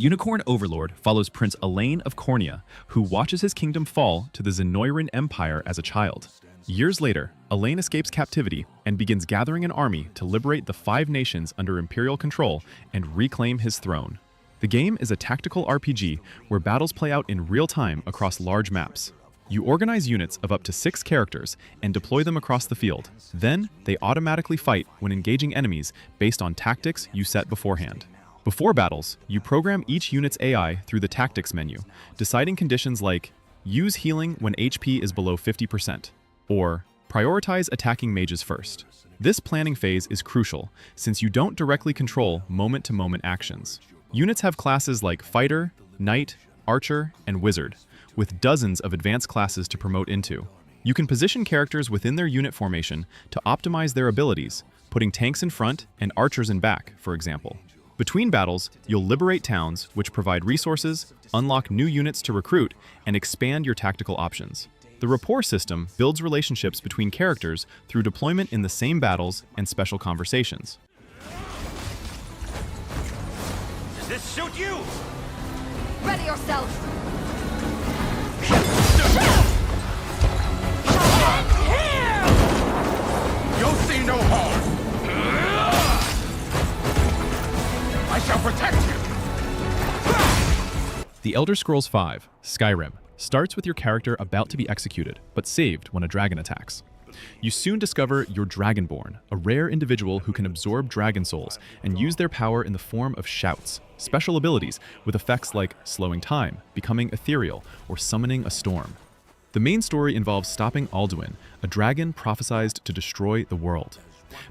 Unicorn Overlord follows Prince Elaine of Cornea, who watches his kingdom fall to the Zenoiran Empire as a child. Years later, Elaine escapes captivity and begins gathering an army to liberate the 5 nations under Imperial control and reclaim his throne. The game is a tactical RPG where battles play out in real time across large maps. You organize units of up to 6 characters and deploy them across the field. Then, they automatically fight when engaging enemies based on tactics you set beforehand. Before battles, you program each unit's AI through the Tactics menu, deciding conditions like use healing when HP is below 50%, or prioritize attacking mages first. This planning phase is crucial, since you don't directly control moment-to-moment actions. Units have classes like Fighter, Knight, Archer, and Wizard, with dozens of advanced classes to promote into. You can position characters within their unit formation to optimize their abilities, putting tanks in front and archers in back, for example. Between battles, you'll liberate towns, which provide resources, unlock new units to recruit, and expand your tactical options. The rapport system builds relationships between characters through deployment in the same battles and special conversations. Does this suit you? Ready yourself! You'll see no harm! I shall protect you! The Elder Scrolls V, Skyrim, starts with your character about to be executed, but saved when a dragon attacks. You soon discover you're Dragonborn, a rare individual who can absorb dragon souls and use their power in the form of shouts, special abilities with effects like slowing time, becoming ethereal, or summoning a storm. The main story involves stopping Alduin, a dragon prophesized to destroy the world.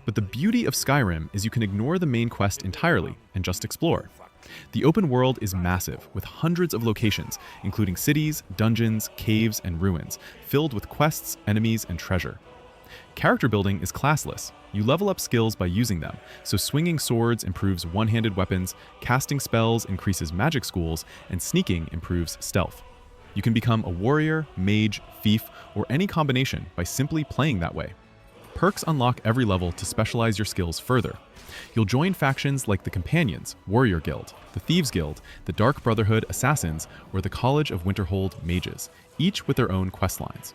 But the beauty of Skyrim is you can ignore the main quest entirely and just explore. The open world is massive, with hundreds of locations, including cities, dungeons, caves, and ruins, filled with quests, enemies, and treasure. Character building is classless. You level up skills by using them, so swinging swords improves one-handed weapons, casting spells increases magic schools, and sneaking improves stealth. You can become a warrior, mage, thief, or any combination by simply playing that way. Perks unlock every level to specialize your skills further. You'll join factions like the Companions, Warrior Guild, the Thieves Guild, the Dark Brotherhood Assassins, or the College of Winterhold Mages, each with their own questlines.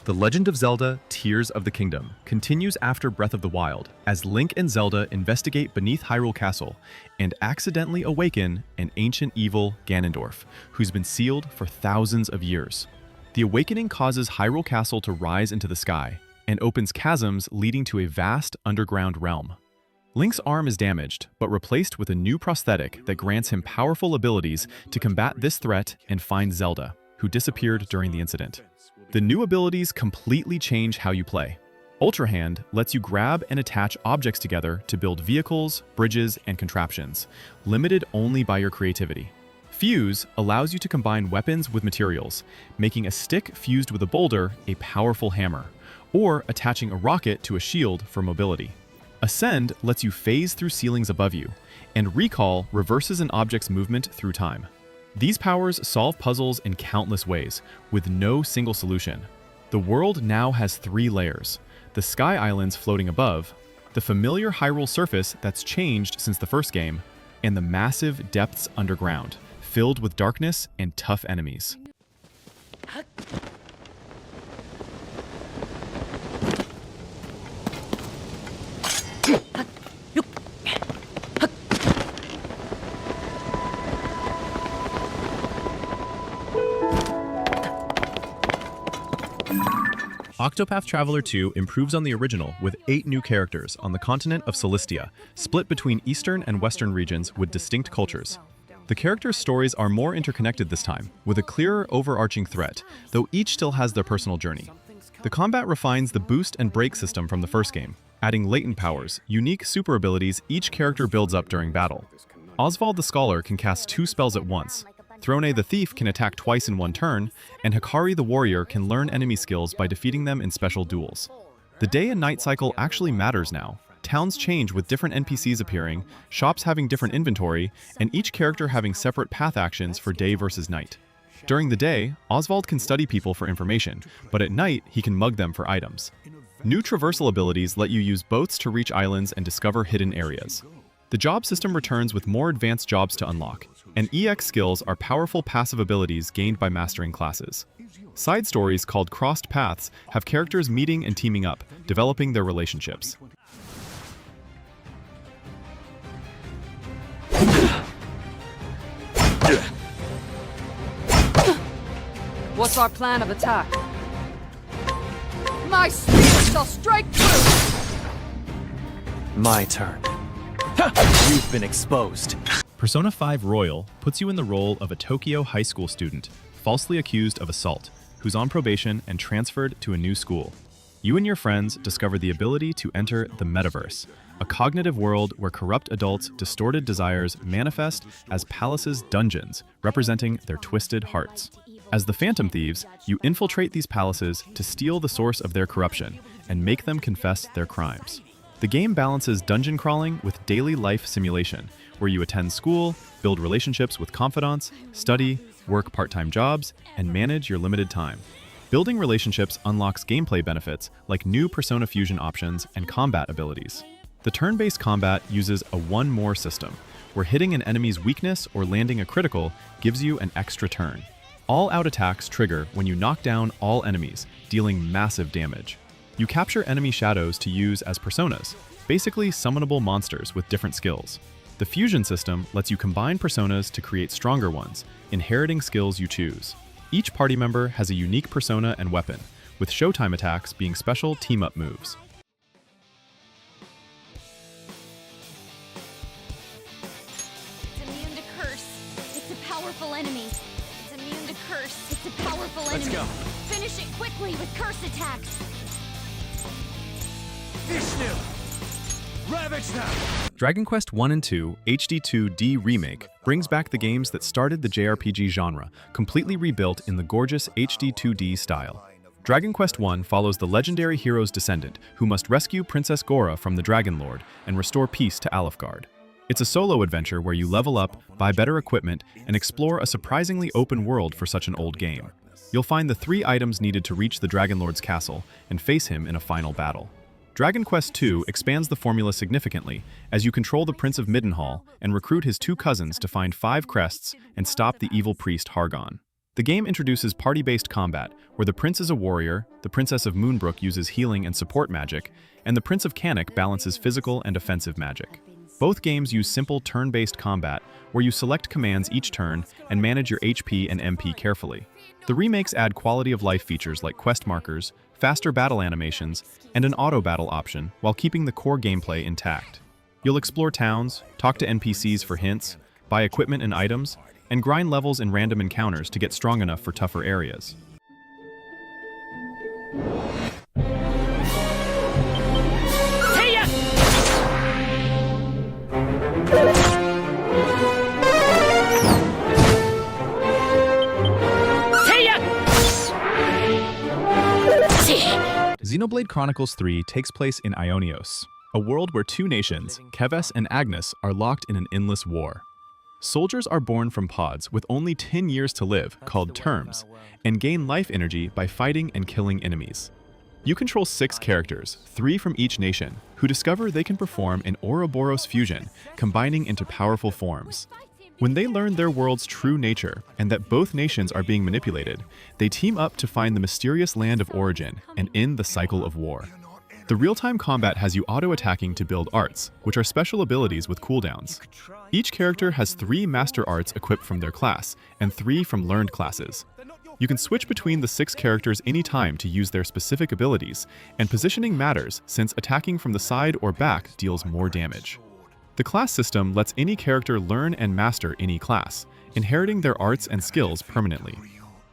The Legend of Zelda: Tears of the Kingdom continues after Breath of the Wild, as Link and Zelda investigate beneath Hyrule Castle and accidentally awaken an ancient evil Ganondorf, who's been sealed for thousands of years. The awakening causes Hyrule Castle to rise into the sky and opens chasms leading to a vast underground realm. Link's arm is damaged, but replaced with a new prosthetic that grants him powerful abilities to combat this threat and find Zelda, who disappeared during the incident. The new abilities completely change how you play. Ultra Hand lets you grab and attach objects together to build vehicles, bridges, and contraptions, limited only by your creativity. Fuse allows you to combine weapons with materials, making a stick fused with a boulder a powerful hammer, or attaching a rocket to a shield for mobility. Ascend lets you phase through ceilings above you, and Recall reverses an object's movement through time. These powers solve puzzles in countless ways, with no single solution. The world now has 3 layers: the Sky Islands floating above, the familiar Hyrule surface that's changed since the first game, and the massive depths underground, filled with darkness and tough enemies. Octopath Traveler II improves on the original with 8 new characters on the continent of Celestia, split between eastern and western regions with distinct cultures. The characters' stories are more interconnected this time, with a clearer overarching threat, though each still has their personal journey. The combat refines the boost and break system from the first game, adding latent powers, unique super abilities each character builds up during battle. Oswald the Scholar can cast 2 spells at once. Throne the Thief can attack twice in one turn, and Hikari the Warrior can learn enemy skills by defeating them in special duels. The day and night cycle actually matters now. Towns change with different NPCs appearing, shops having different inventory, and each character having separate path actions for day versus night. During the day, Oswald can study people for information, but at night he can mug them for items. New traversal abilities let you use boats to reach islands and discover hidden areas. The job system returns with more advanced jobs to unlock, and EX skills are powerful passive abilities gained by mastering classes. Side stories called Crossed Paths have characters meeting and teaming up, developing their relationships. What's our plan of attack? My spear shall strike through! My turn. You've been exposed. Persona 5 Royal puts you in the role of a Tokyo high school student, falsely accused of assault, who's on probation and transferred to a new school. You and your friends discover the ability to enter the metaverse, a cognitive world where corrupt adults' distorted desires manifest as palaces' dungeons, representing their twisted hearts. As the Phantom Thieves, you infiltrate these palaces to steal the source of their corruption and make them confess their crimes. The game balances dungeon crawling with daily life simulation, where you attend school, build relationships with confidants, study, work part-time jobs, and manage your limited time. Building relationships unlocks gameplay benefits like new Persona Fusion options and combat abilities. The turn-based combat uses a one more system, where hitting an enemy's weakness or landing a critical gives you an extra turn. All-out attacks trigger when you knock down all enemies, dealing massive damage. You capture enemy shadows to use as personas, basically summonable monsters with different skills. The fusion system lets you combine personas to create stronger ones, inheriting skills you choose. Each party member has a unique persona and weapon, with showtime attacks being special team-up moves. It's immune to curse. It's a powerful enemy. It's immune to curse. It's a powerful enemy. Let's go. Finish it quickly with curse attacks. Vishnu! Ravage them! Dragon Quest I and II HD2D Remake brings back the games that started the JRPG genre, completely rebuilt in the gorgeous HD2D style. Dragon Quest I follows the legendary hero's descendant who must rescue Princess Gora from the Dragon Lord and restore peace to Alefgard. It's a solo adventure where you level up, buy better equipment, and explore a surprisingly open world for such an old game. You'll find the 3 items needed to reach the Dragon Lord's castle and face him in a final battle. Dragon Quest II expands the formula significantly as you control the Prince of Middenhall and recruit his 2 cousins to find 5 crests and stop the evil priest Hargon. The game introduces party-based combat, where the Prince is a warrior, the Princess of Moonbrook uses healing and support magic, and the Prince of Canik balances physical and offensive magic. Both games use simple turn-based combat, where you select commands each turn and manage your HP and MP carefully. The remakes add quality-of-life features like quest markers, faster battle animations, and an auto-battle option while keeping the core gameplay intact. You'll explore towns, talk to NPCs for hints, buy equipment and items, and grind levels in random encounters to get strong enough for tougher areas. Xenoblade Chronicles 3 takes place in Ionios, a world where 2 nations, Keves and Agnes, are locked in an endless war. Soldiers are born from pods with only 10 years to live, called terms, and gain life energy by fighting and killing enemies. You control 6 characters, 3 from each nation, who discover they can perform an Ouroboros fusion, combining into powerful forms. When they learn their world's true nature and that both nations are being manipulated, they team up to find the mysterious land of origin and end the cycle of war. The real-time combat has you auto-attacking to build arts, which are special abilities with cooldowns. Each character has 3 master arts equipped from their class, and 3 from learned classes. You can switch between the 6 characters anytime to use their specific abilities, and positioning matters since attacking from the side or back deals more damage. The class system lets any character learn and master any class, inheriting their arts and skills permanently.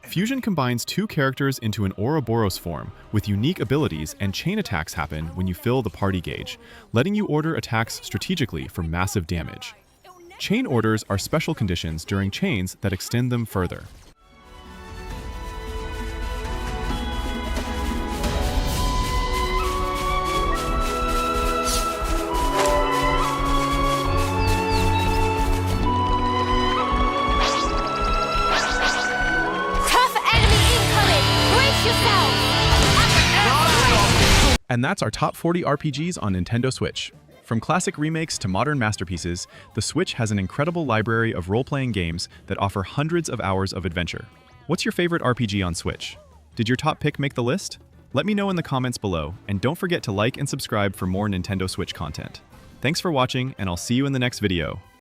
Fusion combines 2 characters into an Ouroboros form with unique abilities, and chain attacks happen when you fill the party gauge, letting you order attacks strategically for massive damage. Chain orders are special conditions during chains that extend them further. And that's our top 40 RPGs on Nintendo Switch. From classic remakes to modern masterpieces, the Switch has an incredible library of role-playing games that offer hundreds of hours of adventure. What's your favorite RPG on Switch? Did your top pick make the list? Let me know in the comments below, and don't forget to like and subscribe for more Nintendo Switch content. Thanks for watching, and I'll see you in the next video.